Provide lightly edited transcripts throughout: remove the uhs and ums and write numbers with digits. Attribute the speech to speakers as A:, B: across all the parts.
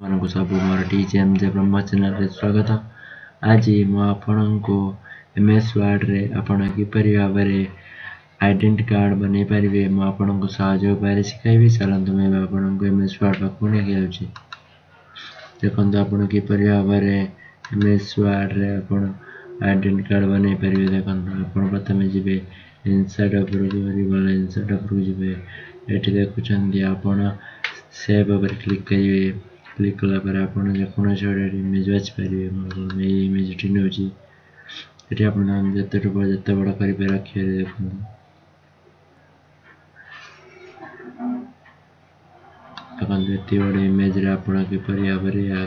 A: आपको सब मोर टीचर ब्रह्म चैनल स्वागत। आज मुझे एमएस वर्ड रे आपण किपरि भाव आइडेंटिटी कार्ड बनै पारे मुझे सहयोग उपाय शिखाइबी। चलतु मैं आपको एमएस वर्ड पाखु नहीं जाऊँगी। देखो आप किपरि भाव एमएस वर्ड रे आपण आइडेंटिटी कार्ड बनै पारे। देखो आप प्रथम जी इनसर्ट उपरकू इनसर्ट उपरकू जी ये देखुं आप सेव पर क्लिक करेंगे। क्लिक कलापर आप जो इमेज बाछि पारे। मैं इमेज टी नौ ये आप जिते बड़ कर रखिए। देखो ये बड़े इमेज आप किपर भाव या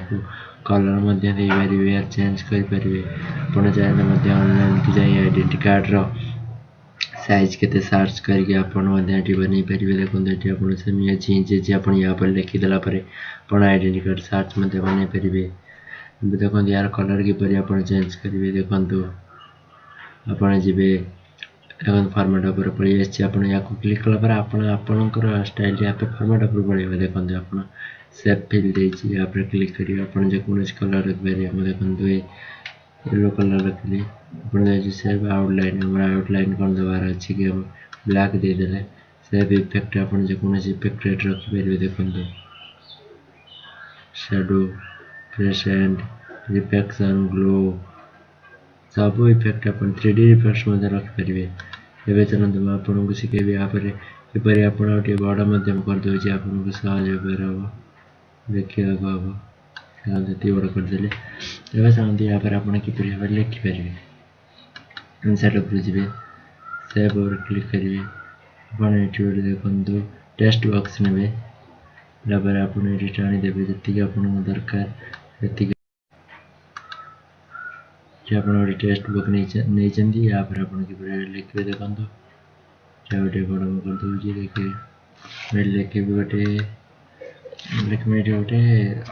A: कलर दे पारे चेंज करेंगे। आप चाहिए ऑनलाइन की जाए आइडेंटिटी कार्ड साइज के सर्च करके आपड़ी बन पारे। देखो ये आप सेमी अच्छी इंच आप यहाँ लिखिदेला आइडेंटिटी कार्ड सर्च बन पारे। देखो यार कलर किपर आप चेंज करेंगे। देखो आप जी फॉर्मेट उपर पलि आप क्लिक कलापर आपणकर स्टाइल आप फॉर्मेट उपर पड़े। देखो आप सेप फिल देती आप क्लिक करेंगे। आप जेकोसी कलर रखिपारे। देखो येलो कलर रखिली आप सेव आउटलाइन आउटलाइन कौन देवार अच्छी कि हम ब्लैक देदेले सेव इफेक्ट आप जेकोसी इफेक्ट रखिपारे। देखो शैडो प्रेसेंट रिफ्लेक्शन ग्लो सब इफेक्ट आप 3D इफेक्ट्स रखिपारे। एवं चलते मैं आपको शिखेबी यापर किपर आप बड़ मध्यम करदे आपको सहज हम देखा हम ये बड़ करदे। एवं चलते यहाँ पर आप किपर भाव लिखिपारे। इनसर्ट उपर जी सेव पर क्लिक करेंगे। आप ये देखो टेक्स्ट बॉक्स ने आप टाणीदेवे जी आप दरकार आप टेक्स्ट बुक नहीं या पर आप लिखे। देखो गोटे बड़ करदे देखिए मैं लिखी गोटे लिखी गोटे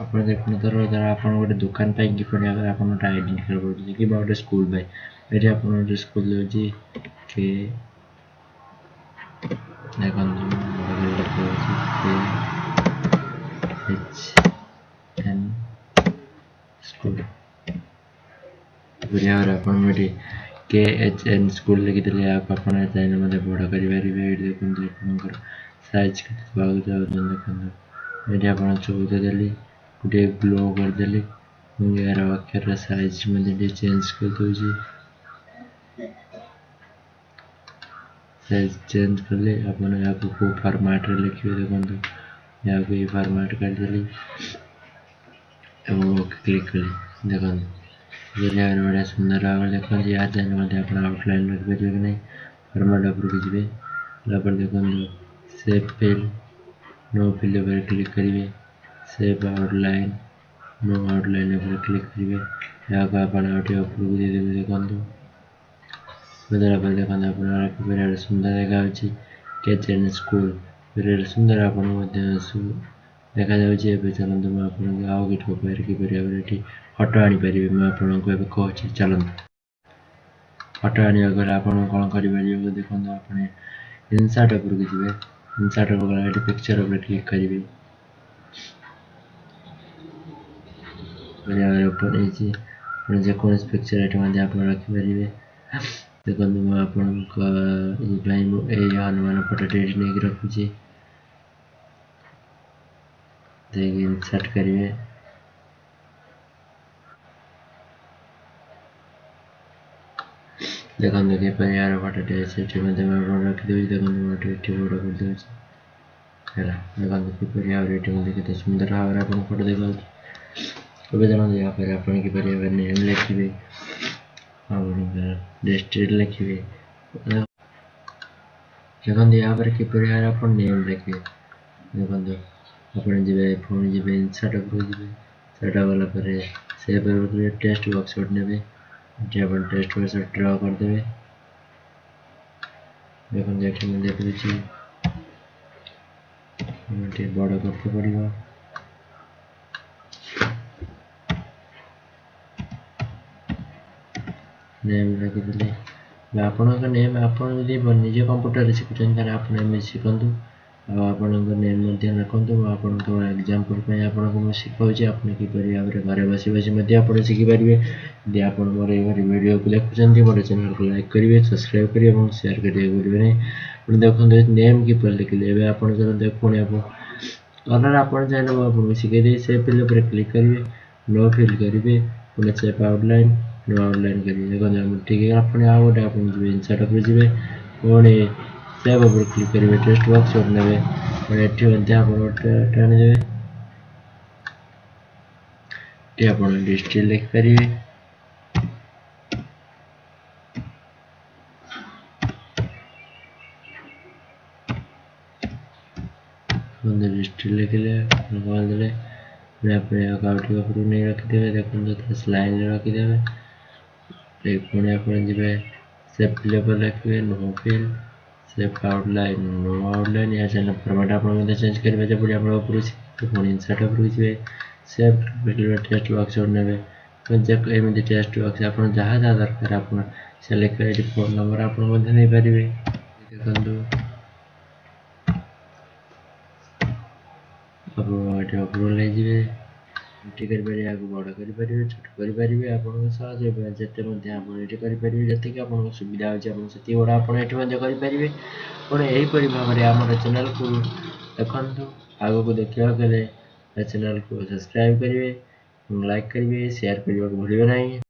A: आप देखो धर आप गोटे दुकान पर किपर आप आइडेंटिटी कार्ड पड़े कि गोटे स्कूल पर ये आप गोटे स्कूल दूसरी के देखो स्कूल KHN स्कूल लिखिदे आप चाहिए मतलब बड़ करेंगे। देखो साइज के देखो ये आप 14 देली गोटे ग्लो करदेली यार अक्षर साइज चेंज कर दूसरी साइज चेंज कले आपको फॉर्मेट लिखे। देखो यहाँ को फॉर्मेट करदेली क्लिक कले। देखो बढ़िया सुंदर भाव देखो यार चाहिए आप आउटलाइन रखिपारे कि नहीं फॉर्मेट उपरकू जी देखो सेव फिल नो फिल पर क्लिक करेंगे। सेव आउटलाइन नो आउटलाइन पर क्लिक करेंगे। यहाँ को आप उपरकू देदेवे। देखो बदला देखो आप सुंदर देखा KHN स्कूल सुंदर आप देखा चलते मैं आपको आउ कि उपाय किपर फटो आनीपारे। मैं आपको कहूँ चलते फटो आने गले आप कौन करेंगे। देखो आप इनसर्ट उपरकू जी इनसर्ट उपर पिक्चर उपर क्लिक करेंगे। ऊपर जेकोसी पिक्चर ये आप रखिपारे। देखो मैं आप हनुमान फोटो नहीं रखुची इनसर्ट करेंगे। देखो देखिए यार फोटो रखिदेवी। देखो बड़ करदे देखो किपर केते सुंदर भाव आप फोटो देखा जानते। यहाँ पर आप किपर नेम लिखे डिस्ट्रिक्ट लिखे। देखो यहाँ पर किपर आप नेम लिखे। देखो आप पुणी जी इनसर्ट सेट गलापर सेव टेक्स्ट बॉक्स ने टेक्स्ट बॉक्स ड्र करदे। देखो ये देखी बड़ करते पड़ो नेम लिखिदे। आपण नेम आप निजे कंप्यूटर शिखुं आप एम शिखु ଆପଣଙ୍କ ନେମ୍ ମଧ୍ୟ ଲେଖନ୍ତୁ। ଆପଣଙ୍କ ଏକ୍ଜାମ୍ପଲ୍ ପାଇଁ ଆପଣଙ୍କୁ ମୁଁ ଶିଖାଉଛି ଆପଣ କିପରି ଭାବରେ ଘରେ ବସି ବସି ମଧ୍ୟ ଆପଣ ଶିଖିପାରିବେ। ଯଦି ଆପଣ ମୋର ଏହିଭଳି ଭିଡ଼ିଓକୁ ଦେଖୁଛନ୍ତି ମୋର ଚ୍ୟାନେଲକୁ ଲାଇକ୍ କରିବେ, ସବସ୍କ୍ରାଇବ୍ କରିବେ ଏବଂ ସେୟାର କରିବାକୁ ଭୁଲିବେ ନାହିଁ। ଆପଣ ଦେଖନ୍ତୁ ନେମ୍ କିପରି ଲେଖିଲେ। ଏବେ ଆପଣ ଚାଲନ୍ତୁ ପୁଣି ଆପଣ କଲର୍ ଆପଣ ଚାହିଁଲେ ମୁଁ ଆପଣଙ୍କୁ ଶିଖେଇଦେବି। ସେଭ୍ ଫିଲ୍ ଉପରେ କ୍ଲିକ୍ କରିବେ, नो ଫିଲ୍ କରିବେ, ପୁଣି ସେଭ୍ ଆଉଟଲାଇନ୍, नो ଆଉଟଲାଇନ୍ କରିବେ। ଦେଖନ୍ତୁ ଆପଣ ଠିକ୍ ହେଇଗଲା। ପୁଣି ଆଉ ଗୋଟେ ଆପଣ ଯିବେ ଇନସର୍ଟ ଉପରକୁ ଯିବେ, ପୁଣି ସେଭ୍ ଉପରେ କ୍ଲିକ୍ କରିବେ, ଟେକ୍ସଟ ବକ୍ସ ଗୋଟେ ନେବେ, ପୁଣି ଏଠି ମଧ୍ୟ ଆପଣ ଗୋଟେ ଆଣିଦେବେ। ଏଠି ଆପଣ ଡିଷ୍ଟ୍ରିକ୍ଟ ଲେଖିପାରିବେ। ଡିଷ୍ଟ୍ରିକ୍ଟ ଲେଖିଲେ ଦେଲେ ପୁଣି ଆକାଉଣ୍ଟ ଉପରକୁ ନେଇ ରଖିଦେବେ। ଦେଖନ୍ତୁ ଲାଇନ୍ରେ ରଖିଦେବେ। ପୁଣି ଆପଣ ଯିବେ ସେଭ୍ ଫିଲ୍ ଉପରେ ଲେଖିବେ, no fill, shape outline, no outline. ଏହା ଚାହିଁଲେ ଫର୍ମାଟ୍ ଆପଣ ମଧ୍ୟ ଚେଞ୍ଜ କରିପାରିବେ। ପୁଣି ଆପଣ ଉପରକୁ ପୁଣି ଇନସର୍ଟ ଉପରକୁ ଯିବେ, ସେଭ୍ ଟେକ୍ସଟ ବକ୍ସ ଗୋଟେ ନେବେ, ଏମିତି ଟେକ୍ସଟ ବକ୍ସ ଆପଣ ଯାହା ଯାହା ଦରକାର ଆପଣ ସିଲେକ୍ଟ କରି ଏଠି ଫୋନ୍ ନମ୍ବର ଆପଣ ମଧ୍ୟ ନେଇପାରିବେ। ଦେଖନ୍ତୁ ଆପଣ ଏଠି ଅପ୍ରୁଭାଲ୍ ନେଇଯିବେ, ଏଠି କରିପାରିବେ, ଏହାକୁ ବଡ଼ କରିପାରିବେ, ଛୋଟ କରିପାରିବେ, ଆପଣଙ୍କ ସହଜ ଯେତେ ମଧ୍ୟ ଆପଣ ଏଠି କରିପାରିବେ। ଯେତିକି ଆପଣଙ୍କ ସୁବିଧା ହେଉଛି ଆପଣ ସେତିକି ବଡ଼ ଆପଣ ଏଠି ମଧ୍ୟ କରିପାରିବେ। ଆପଣ ଏହିପରି ଭାବରେ ଆମର ଚ୍ୟାନେଲକୁ ଦେଖନ୍ତୁ। ଆଗକୁ ଦେଖିବାକୁ ହେଲେ ଚ୍ୟାନେଲକୁ ସବସ୍କ୍ରାଇବ୍ କରିବେ, ଲାଇକ୍ କରିବେ, ସେୟାର କରିବାକୁ ଭୁଲିବେ ନାହିଁ।